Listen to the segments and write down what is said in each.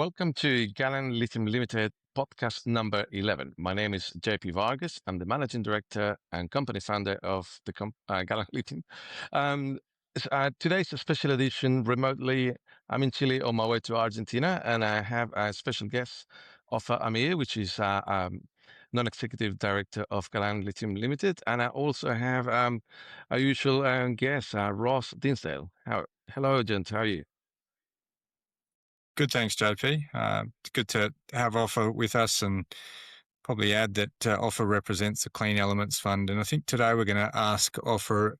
Welcome to Galan Lithium Limited podcast number 11. My name is JP Vargas. I'm the managing director and company founder of the Galan Lithium. Today's a special edition remotely. I'm in Chile on my way to Argentina, and I have a special guest, Ofer Amir, which is non-executive director of Galan Lithium Limited. And I also have our usual guest, Ross Dinsdale. Hello, gent. How are you? Good, thanks, JP. It's good to have Ofer with us, and probably add that Ofer represents the Clean Elements Fund. And I think today we're going to ask Ofer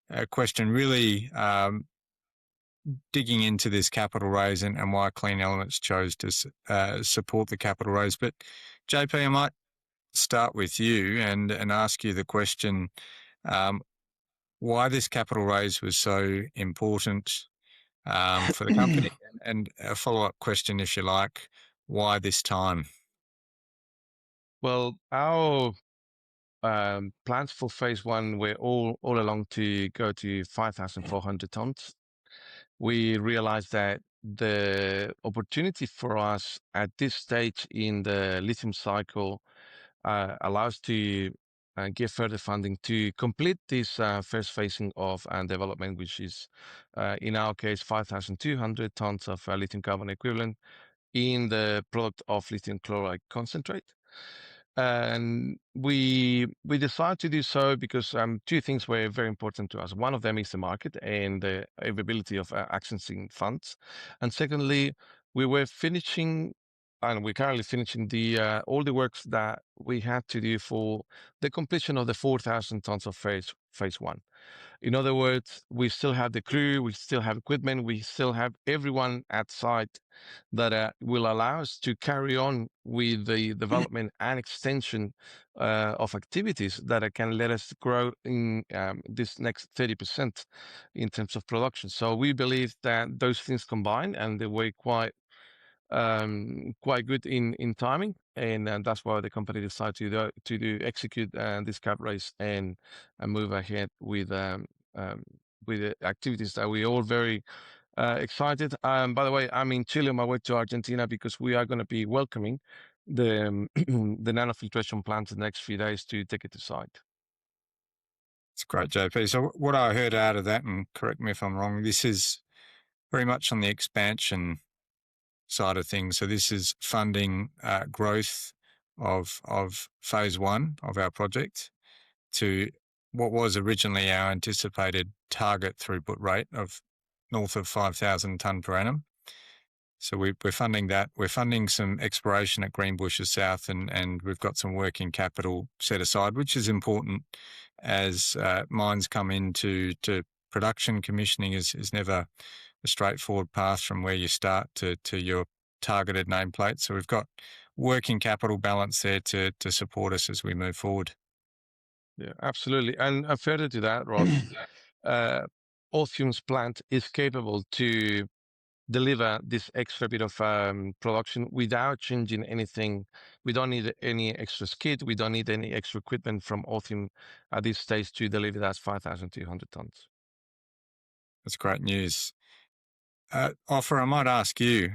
a question really digging into this capital raise and why Clean Elements chose to support the capital raise. But JP, I might start with you and ask you the question, why this capital raise was so important for the company, and a follow-up question, if you like, why this time? Well, our plans for phase one were all along to go to 5,400 tons. We realized that the opportunity for us at this stage in the lithium cycle allows to give further funding to complete this first phasing of development, which is in our case 5,200 tons of lithium carbonate equivalent in the product of lithium chloride concentrate. And we decided to do so because two things were very important to us. One of them is the market and the availability of accessing funds, and secondly, we were finishing, and we're currently finishing the all the works that we had to do for the completion of the 4,000 tons of phase one. In other words, we still have the crew, we still have equipment, we still have everyone at site that will allow us to carry on with the development and extension of activities that can let us grow in this next 30% in terms of production. So we believe that those things combined, and they were quite good in timing, and that's why the company decided to execute this cap raise and move ahead with the activities that we all very excited. By the way, I'm in Chile on my way to Argentina because we are going to be welcoming the the nanofiltration plant the next few days to take it to site. It's great, JP. So what I heard out of that, and correct me if I'm wrong, this is very much on the expansion side of things. So this is funding growth of phase one of our project to what was originally our anticipated target throughput rate of north of 5,000 tonne per annum. So we're funding that. We're funding some exploration at Greenbushes South, and we've got some working capital set aside, which is important as mines come into production. Commissioning is never a straightforward path from where you start to your targeted nameplate. So we've got working capital balance there to support us as we move forward. Yeah, absolutely. And further to that, Ross, Orpheum's plant is capable to deliver this extra bit of production without changing anything. We don't need any extra skid. We don't need any extra equipment from Orpheum at this stage to deliver that 5,200 tons. That's great news. Ofer, I might ask you,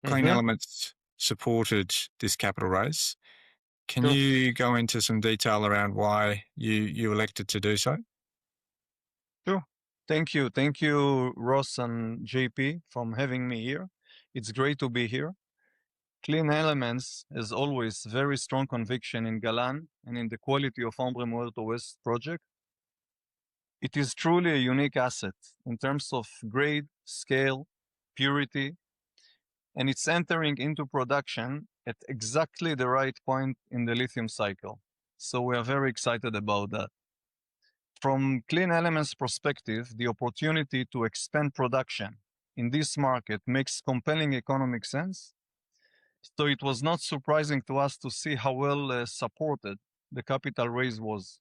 Clean Elements supported this capital raise. Can you go into some detail around why you elected to do so? Sure. Thank you. Thank you, Ross and JP, for having me here. It's great to be here. Clean Elements has always very strong conviction in Galan and in the quality of Hombre Muerto West project. It is truly a unique asset in terms of grade, scale, purity, and it's entering into production at exactly the right point in the lithium cycle. So we are very excited about that. From Clean Elements perspective, the opportunity to expand production in this market makes compelling economic sense. So it was not surprising to us to see how well supported the capital raise was.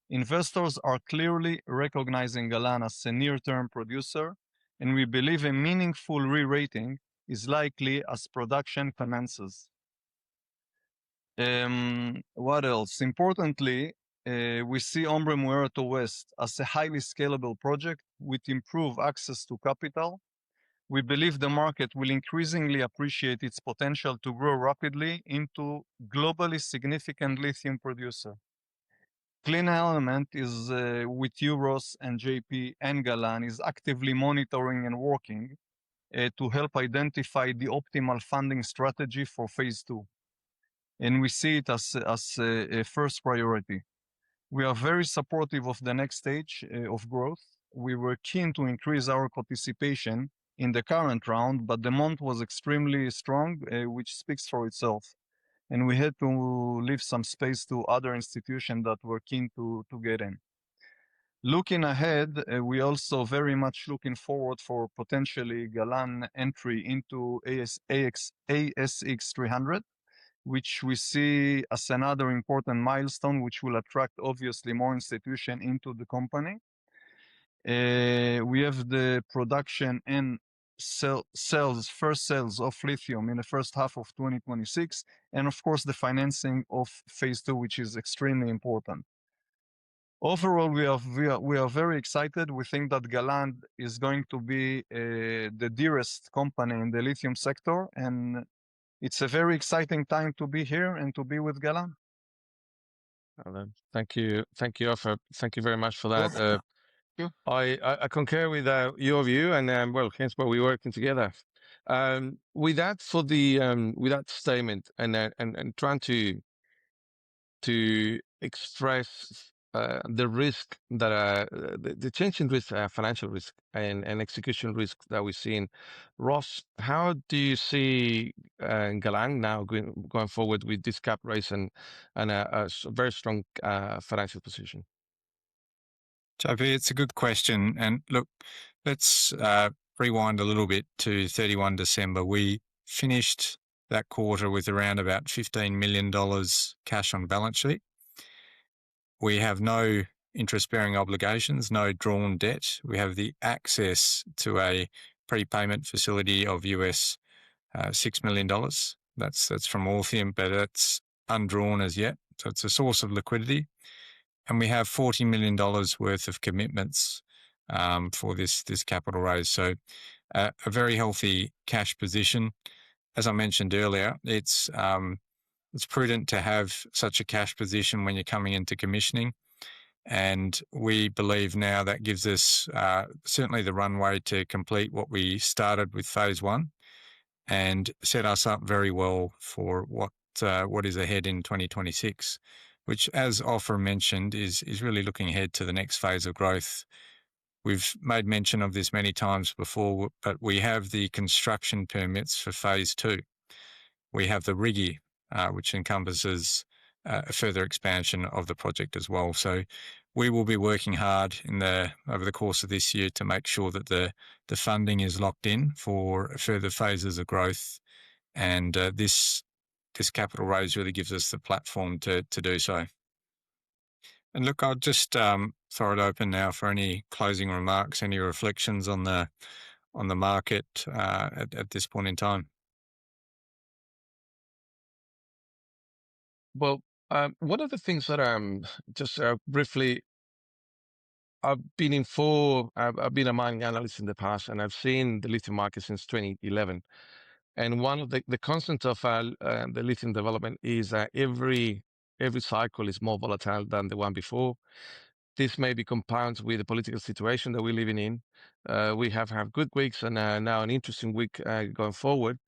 Investors are clearly recognizing Galan as a near-term producer, and we believe a meaningful re-rating is likely as production commences. What else? Importantly, we see Hombre Muerto West as a highly scalable project with improved access to capital, We believe the market will increasingly appreciate its potential to grow rapidly into globally significant lithium producer. Clean Element is with you, Ross and JP and Galan, is actively monitoring and working to help identify the optimal funding strategy for phase 2. And we see it as a first priority. We are very supportive of the next stage of growth. We were keen to increase our participation in the current round, but the demand was extremely strong, which speaks for itself. And we had to leave some space to other institutions that were keen to get in. Looking ahead, we also very much looking forward for potentially Galan entry into ASX 300, which we see as another important milestone, which will attract obviously more institution into the company. We have the production and first sales of lithium in the first half of 2026, and of course the financing of phase 2, which is extremely important. Overall, we are very excited. We think that Galan is going to be the dearest company in the lithium sector, and it's a very exciting time to be here and to be with Galan. Thank you, Ofer. Thank you very much for that. Sure. I concur with your view, and well, hence why we're working together. With that with that statement, and trying to express the risk that the change in risk, financial risk and execution risk that we're seeing. Ross, how do you see Galan now going forward with this cap raise and a very strong financial position? JP, it's a good question. And look, let's rewind a little bit to 31 December. We finished that quarter with around about $15 million cash on balance sheet. We have no interest-bearing obligations, no drawn debt. We have the access to a prepayment facility of US $6 million. That's from Orpheum, but it's undrawn as yet. So it's a source of liquidity. And we have $40 million worth of commitments for this capital raise. So a very healthy cash position. As I mentioned earlier, it's prudent to have such a cash position when you're coming into commissioning. And we believe now that gives us certainly the runway to complete what we started with phase 1 and set us up very well for what is ahead in 2026, which, as Ofer mentioned, is really looking ahead to the next phase of growth. We've made mention of this many times before, but we have the construction permits for phase 2. We have the RIGI, which encompasses a further expansion of the project as well. So we will be working hard over the course of this year to make sure that the funding is locked in for further phases of growth, and this capital raise really gives us the platform to do so. And look, I'll just throw it open now for any closing remarks, any reflections on the market at this point in time. Well, one of the things that just briefly, I've been a mining analyst in the past, and I've seen the lithium market since 2011. And one of the constants of the lithium development is that every cycle is more volatile than the one before. This may be compounded with the political situation that we're living in. We have good weeks and now an interesting week going forward.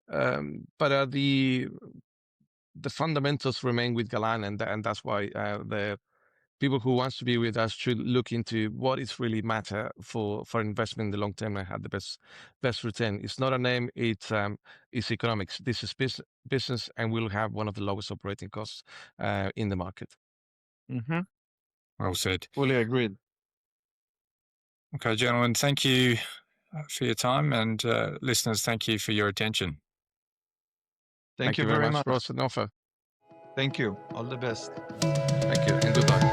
But the fundamentals remain with Galan, and that's why the people who wants to be with us should look into what is really matter for investment in the long term and have the best return. It's not a name; it's economics. This is business, and we'll have one of the lowest operating costs in the market. Mm-hmm. Well said. Fully agreed. Okay, gentlemen, thank you for your time, and listeners, thank you for your attention. Thank you very much, Ross and Ofer. Thank you. All the best. Thank you, and goodbye.